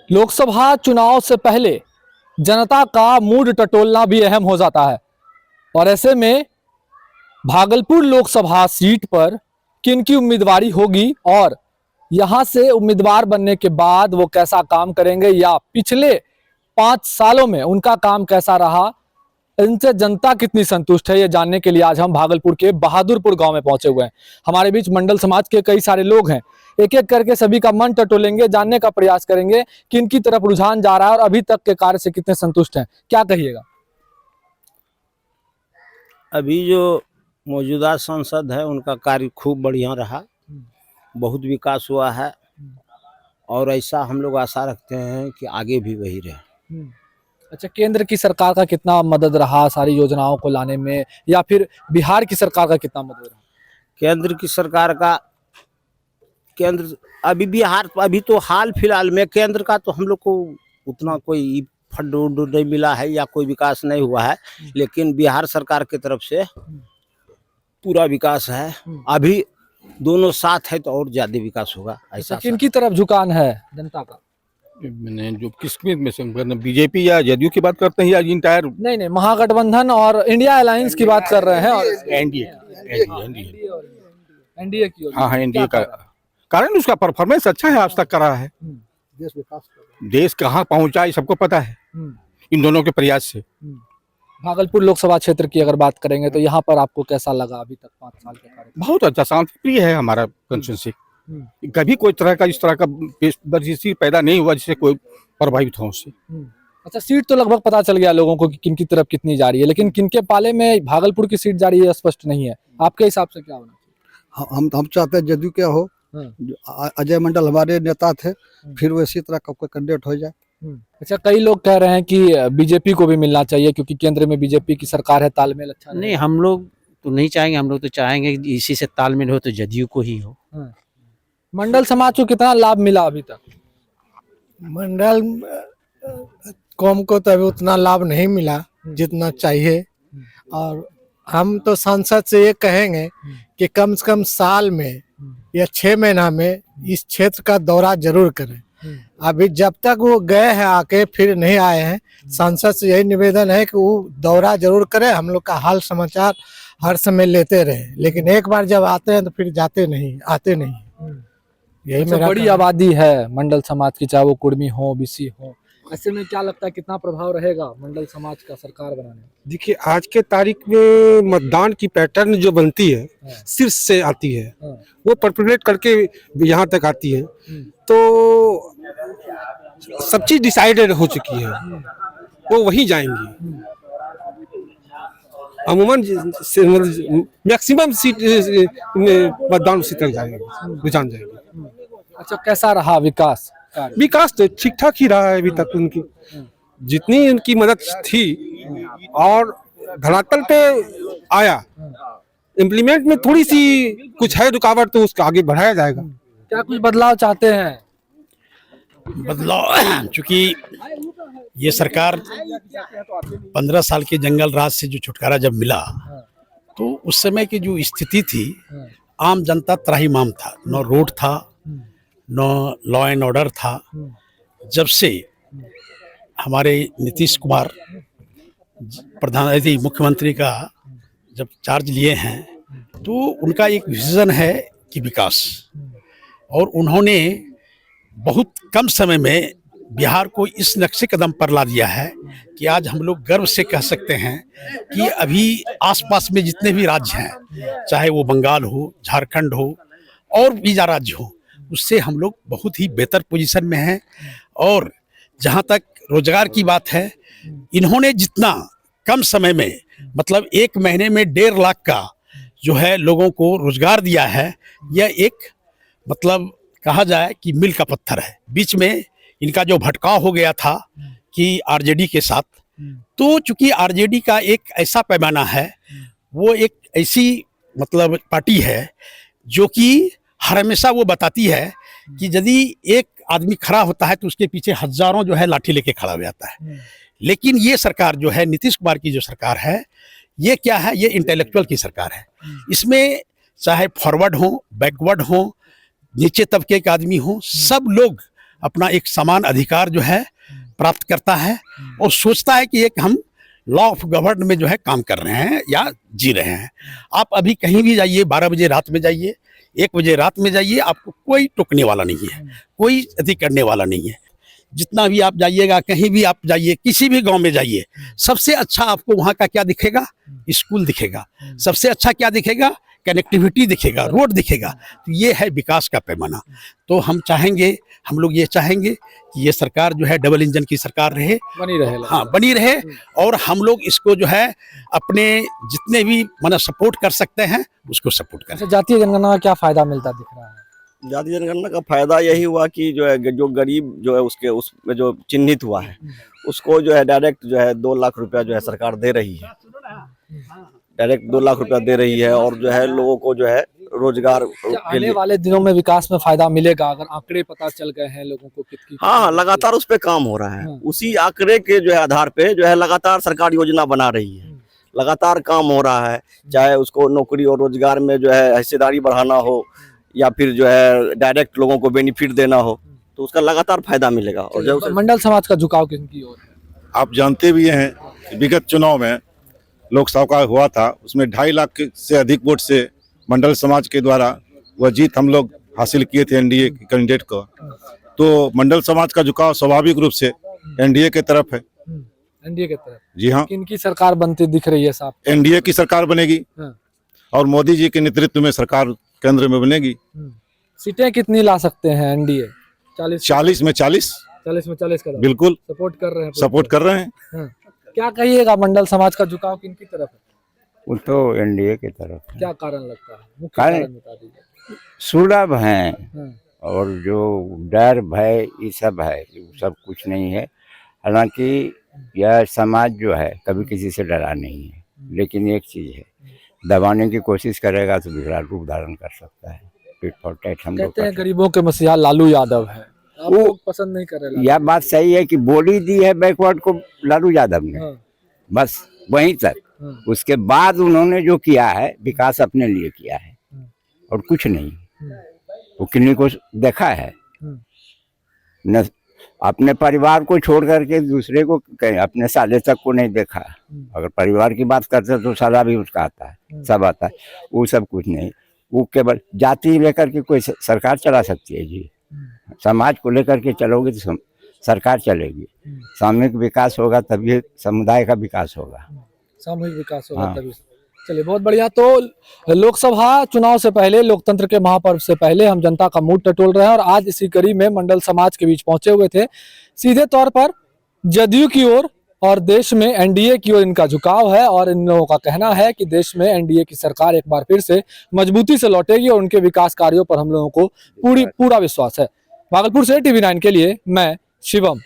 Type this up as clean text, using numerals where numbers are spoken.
लोकसभा चुनाव से पहले जनता का मूड टटोलना भी अहम हो जाता है और ऐसे में भागलपुर लोकसभा सीट पर किनकी उम्मीदवारी होगी और यहां से उम्मीदवार बनने के बाद वो कैसा काम करेंगे या पिछले 5 सालों में उनका काम कैसा रहा, इनसे जनता कितनी संतुष्ट है, ये जानने के लिए आज हम भागलपुर के बहादुरपुर गांव में पहुंचे हुए हैं। हमारे बीच मंडल समाज के कई सारे लोग हैं। एक एक करके सभी का मन टटोलेंगे, जानने का प्रयास करेंगे कि इनकी तरफ रुझान जा रहा है और अभी तक के कार्य से कितने संतुष्ट हैं। क्या कहिएगा? अभी जो मौजूदा सांसद है उनका कार्य खूब बढ़िया रहा, बहुत विकास हुआ है और ऐसा हम लोग आशा रखते हैं कि आगे भी वही रहे। अच्छा, केंद्र की सरकार का कितना मदद रहा सारी योजनाओं को लाने में, या फिर बिहार की सरकार का कितना मदद रहा? केंद्र की सरकार का अभी तो हाल फिलहाल में केंद्र का तो हम लोग को उतना कोई फंड नहीं मिला है या कोई विकास नहीं हुआ है, लेकिन बिहार सरकार की तरफ से पूरा विकास है। अभी दोनों साथ है तो और ज्यादा विकास होगा। ऐसा किनकी तरफ झुकान है जनता का? मैंने जो किसमें में से बीजेपी या जदयू की बात करते हैं या इंटायर? नहीं, महागठबंधन और इंडिया अलायंस की बात कर रहे हैं और एनडीए की। हाँ, एनडीए का कारण उसका परफॉर्मेंस अच्छा है, आज तक करा है। देश कहाँ पहुंचा है सबको पता है इन दोनों के प्रयास से। भागलपुर लोकसभा क्षेत्र की अगर बात करेंगे तो यहाँ पर आपको कैसा लगा अभी तक 5 साल के कार्य? बहुत अच्छा, शांतिप्रिय है हमारा कंस्टिट्यूंसी। कभी कोई तरह का इस तरह का परिस्थिति पैदा नहीं हुआ जिससे कोई प्रभावित हो उससे। अच्छा, सीट तो लगभग पता चल गया लोगों को कि किनकी तरफ कितनी जा रही है, लेकिन किनके पाले में भागलपुर की सीट जा रही है स्पष्ट नहीं है। आपके हिसाब से क्या होना चाहिए? हम चाहते हैं जदयू क्या हो, अजय मंडल हमारे नेता थे, फिर वो इसी तरह का कोई कैंडिडेट हो जाए। अच्छा, कई लोग कह रहे हैं कि बीजेपी को भी मिलना चाहिए क्योंकि केंद्र में बीजेपी की सरकार है, तालमेल अच्छा नहीं। हम लोग तो नहीं चाहेंगे, हम लोग तो चाहेंगे इसी से तालमेल हो तो जदयू को ही हो। मंडल समाज को कितना लाभ मिला अभी तक? मंडल कौम को तो अभी उतना लाभ नहीं मिला जितना चाहिए, और हम तो सांसद से ये कहेंगे कि कम से कम साल में या 6 महीना में इस क्षेत्र का दौरा जरूर करें। अभी जब तक वो गए हैं आके फिर नहीं आए हैं, सांसद से यही निवेदन है कि वो दौरा जरूर करें, हम लोग का हाल समाचार हर समय लेते रहे, लेकिन एक बार जब आते हैं तो फिर आते नहीं। यही मेरा बड़ी आबादी है मंडल समाज की, चाहे वो कुर्मी हो, बीसी हो। ऐसे में क्या लगता है कितना प्रभाव रहेगा मंडल समाज का सरकार बनाने में? देखिए, आज के तारीख में मतदान की पैटर्न जो बनती है शीर्ष से आती है, वो परपेट करके यहाँ तक आती है, तो सब चीज डिसाइडेड हो चुकी है, वो वहीं जाएंगी। अमूमन मैक्सिमम सीट मतदान उसी तक जाएंगे, रुझान जाएंगे। अच्छा, कैसा रहा विकास? विकास तो ठीक ठाक ही रहा है अभी तक। उनकी जितनी उनकी मदद थी और धरातल पे आया, इम्प्लीमेंट में थोड़ी सी कुछ है रुकावट, तो उसका आगे बढ़ाया जाएगा। क्या कुछ बदलाव चाहते हैं? बदलाव, चूंकि ये सरकार 15 साल के जंगल राज से जो छुटकारा जब मिला, तो उस समय की जो स्थिति थी, आम जनता त्राहिमाम था, न रोड था, न लॉ एंड ऑर्डर था। जब से हमारे नीतीश कुमार मुख्यमंत्री का जब चार्ज लिए हैं, तो उनका एक विजन है कि विकास, और उन्होंने बहुत कम समय में बिहार को इस नक्शे कदम पर ला दिया है कि आज हम लोग गर्व से कह सकते हैं कि अभी आसपास में जितने भी राज्य हैं, चाहे वो बंगाल हो, झारखंड हो और बीजा राज्य हो, उससे हम लोग बहुत ही बेहतर पोजीशन में हैं। और जहाँ तक रोजगार की बात है, इन्होंने जितना कम समय में, मतलब 1 महीने में 1.5 लाख का जो है लोगों को रोजगार दिया है, यह एक मतलब कहा जाए कि मील का पत्थर है। बीच में इनका जो भटकाव हो गया था कि आरजेडी के साथ, तो चूंकि आरजेडी का एक ऐसा पैमाना है, वो एक ऐसी मतलब पार्टी है जो कि हर हमेशा वो बताती है कि यदि एक आदमी खड़ा होता है तो उसके पीछे हजारों जो है लाठी लेके खड़ा हो जाता है। लेकिन ये सरकार जो है, नीतीश कुमार की जो सरकार है, ये क्या है, ये इंटेलेक्चुअल की सरकार है। इसमें चाहे फॉरवर्ड हो, बैकवर्ड हो, नीचे तबके के आदमी हो, सब लोग अपना एक समान अधिकार जो है प्राप्त करता है और सोचता है कि एक हम लॉ ऑफ गवर्न में जो है काम कर रहे हैं या जी रहे हैं। आप अभी कहीं भी जाइए, 12 बजे रात में जाइए, 1 बजे रात में जाइए, आपको कोई टोकने वाला नहीं है, कोई अति करने वाला नहीं है। जितना भी आप जाइएगा, कहीं भी आप जाइए, किसी भी गांव में जाइए, सबसे अच्छा आपको वहाँ का क्या दिखेगा? स्कूल दिखेगा। सबसे अच्छा क्या दिखेगा? कनेक्टिविटी दिखेगा, रोड दिखेगा। तो ये है विकास का पैमाना। तो हम चाहेंगे, हम लोग ये चाहेंगे कि ये सरकार जो है डबल इंजन की सरकार रहे, बनी रहे। हाँ बनी रहे, और हम लोग इसको जो है अपने जितने भी माने सपोर्ट कर सकते हैं उसको सपोर्ट करें। अच्छा, जातीय जनगणना का क्या फायदा मिलता दिख रहा है? जातीय जनगणना का फायदा यही हुआ कि जो है जो गरीब जो है उसके उसमें जो चिन्हित हुआ है उसको जो है डायरेक्ट जो है 2 लाख रुपया जो है सरकार दे रही है, डायरेक्ट 2 लाख रुपया दे रही है। और जो है लोगों को जो है रोजगार क्या के आने लिए, वाले दिनों में विकास में फायदा मिलेगा अगर आंकड़े पता चल गए हैं लोगों को कितनी? हाँ लगातार उस पे काम हो रहा है। हाँ। उसी आंकड़े के जो है आधार पे जो है लगातार सरकार योजना बना रही है, लगातार काम हो रहा है। चाहे उसको नौकरी और रोजगार में जो है हिस्सेदारी बढ़ाना हो या फिर जो है डायरेक्ट लोगों को बेनिफिट देना हो, तो उसका लगातार फायदा मिलेगा। और जब मंडल समाज का झुकाव किनकी ओर है? आप जानते भी हैं कि विगत चुनाव में लोकसभा का हुआ था, उसमें 2.5 लाख से अधिक वोट से मंडल समाज के द्वारा वह जीत हम लोग हासिल किए थे एनडीए के कैंडिडेट को। तो मंडल समाज का झुकाव स्वाभाविक रूप से एनडीए के तरफ है। एनडीए की तरफ। जी हाँ, किनकी सरकार बनती दिख रही है साहब? एनडीए की सरकार बनेगी हाँ। और मोदी जी के नेतृत्व में सरकार केंद्र में बनेगी। सीटें कितनी ला सकते हैं एनडीए? 40 में 40। 40 में 40 का बिल्कुल सपोर्ट कर रहे हैं। सपोर्ट कर रहे हैं। हाँ। क्या कहिएगा, मंडल समाज का झुकाव किनकी तरफ है? वो तो एनडीए की तरफ है। क्या कारण लगता है? मुख्य कारण- कारण बता दीजिए। सुलभ हैं हाँ। और जो डर भय ये सब है, वो सब कुछ नहीं है। हालांकि यह समाज जो है कभी किसी से डरा नहीं है, लेकिन एक चीज है, दबाने की कोशिश करेगा तो विकराल रूप धारण कर सकता है। पीट फॉर टैट हम लोग कहते हैं करते हैं। गरीबों के मसीहा लालू यादव है, आप वो- लोग पसंद नहीं कर रहे? यह बात सही है कि बोली दी है बैकवर्ड को लालू यादव ने, हाँ। बस वहीं तक। हाँ। उसके बाद उन्होंने जो किया है विकास अपने लिए किया है और कुछ नहीं। वो किन्हीं को देखा है न, अपने परिवार को छोड़ करके दूसरे को, अपने साले तक को नहीं देखा। अगर परिवार की बात करते तो साला भी उसका आता है, सब आता है। वो सब कुछ नहीं, वो केवल जाति लेकर के कोई सरकार चला सकती है जी? समाज को लेकर के चलोगे तो सरकार चलेगी। सामूहिक विकास होगा तभी समुदाय का विकास होगा। सामूहिक विकास होगा हाँ। तभी। चलिए, बहुत बढ़िया। तो लोकसभा चुनाव से पहले, लोकतंत्र के महापर्व से पहले हम जनता का मूड टटोल रहे हैं और आज इसी कड़ी में मंडल समाज के बीच पहुंचे हुए थे। सीधे तौर पर जदयू की ओर और देश में एनडीए की ओर इनका झुकाव है और इन लोगों का कहना है कि देश में एनडीए की सरकार एक बार फिर से मजबूती से लौटेगी और उनके विकास कार्यों पर हम लोगों को पूरा विश्वास है। भागलपुर से TV9 के लिए मैं शिवम।